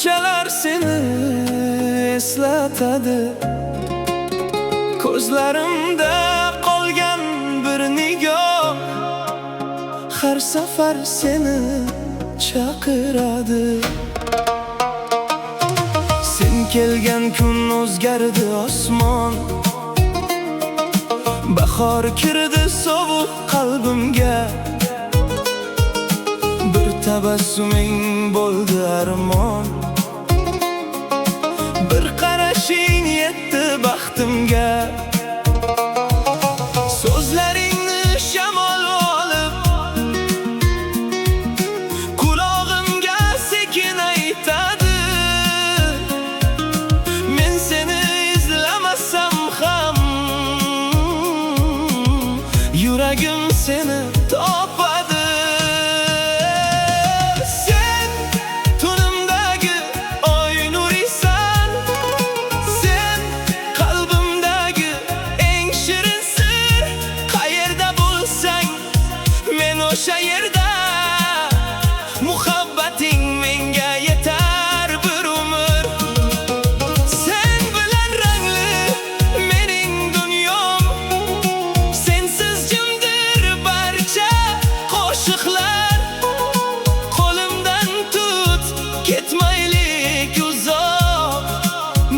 ko'chalar seni eslatadi. Ko'zlarimda qolgan bir nigoh har safar seni chaqiradi. Sen kelgan kun o'zgardi osmon, bahor kirdi sovuq qalbimga. Bir tabassuming bo'ldi armon, bir qarashing yetdi baxtimga. So'zlaringni shamol olib qulog'imga sekin aytadi. Men seni izlamasam ham yuragim seni topadi. O'sha yerda muhabbating menga yetar bir umr. Sen bilan rangli mening dunyom, sensiz jimdir barcha qo'shiqlar. Qo'limdan tut, ketmaylik uzoq,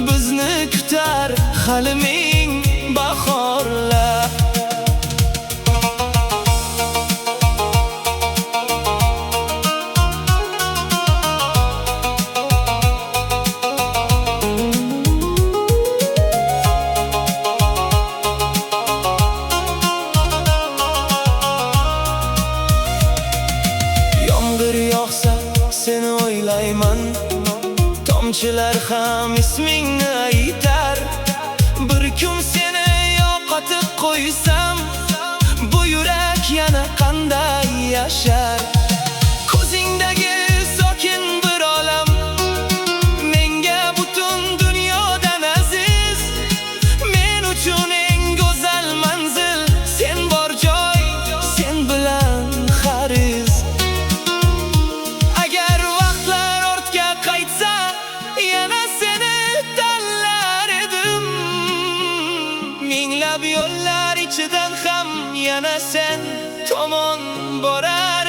bizni kutar hali ming bahorlar. Yoqsa seni o'ylayman, tomchilar ham ismingni aytar. Bir kun seni yo'qotib qo'ysam, bu yurak yana qanday yashar? Ko'zingdagi sokin bir olam menga butun dunyodan aziz. Men uchun eng go'zal manzil sen bor joy, sen bilan xariz. Minglab yo'llar ichidan ham yana sen tomon borar.